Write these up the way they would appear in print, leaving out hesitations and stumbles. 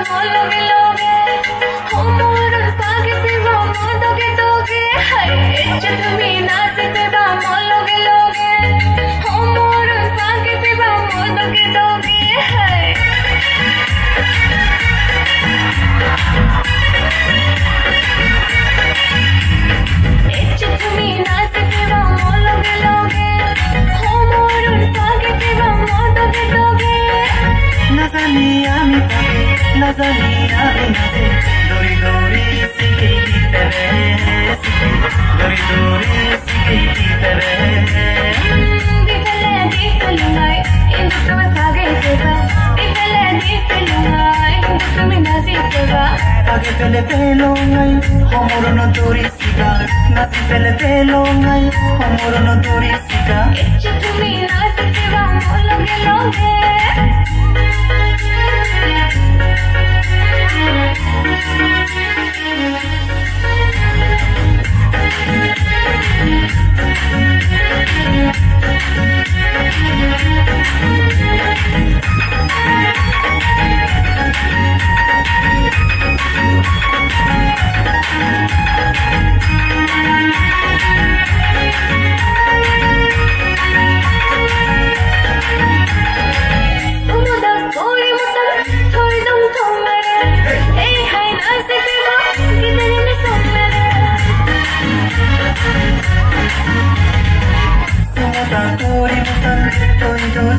loge loge homor sage se ba doge doge hai ecche tumi nase se ba loge loge homor sage se ba doge doge hai ecche tumi nase se ba loge loge homor sage se ba doge doge nazani ami tage nazani ami naze dori dori sike kitere dori dori sike kitere difele ngai indu tumi sage se ba difele ngai indu tumi nasi se ba sage pele ngai homor no dori sika nasi pele ngai homor no dori sika ecche tumi nasi se ba loge loge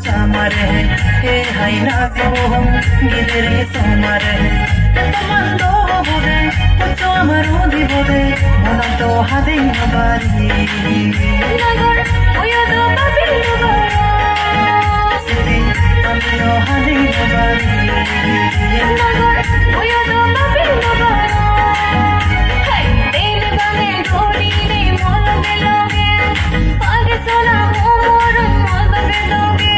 samare he hai naze hom gidere samare tamando bode to amaru dibode monato hade nabari nagar oya do babilu bara siti amio hade nabari nagar oya do babilu bara hai dil bane gori ne loge loge aage sona homor loge loge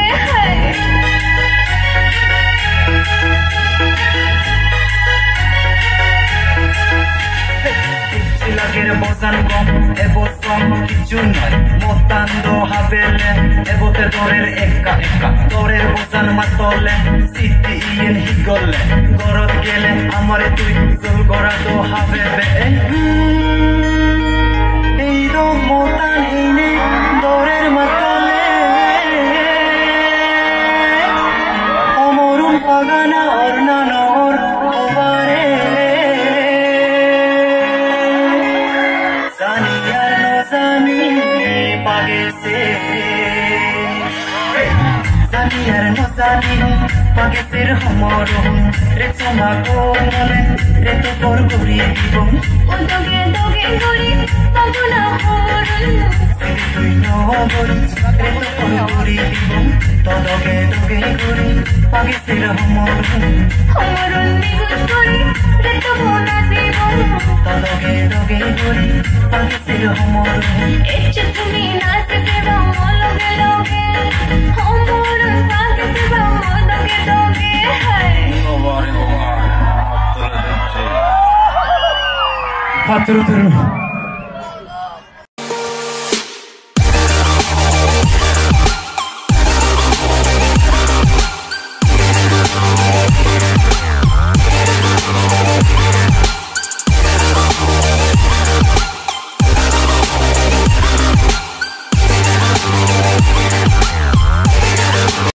Lager bosan gom, ebo som kichu noy Motando habele, ebo te dorer eka Dorer bosan matole, city ien higole Gorot gele, amare tui, zul gorado habebe Ei do motan heine, dorer matole Omorun pagana orna nor, ovare Zani page ser homoro re choma gole re to por gori bom doge doge gori paguna horun tui no gori re to por gori bom to doge doge gori page ser homorun nigut gori re to bona sibom to doge doge gori page ser ecche tumi nase se ba loge loge homorun sage se ba doge doge hai Faturu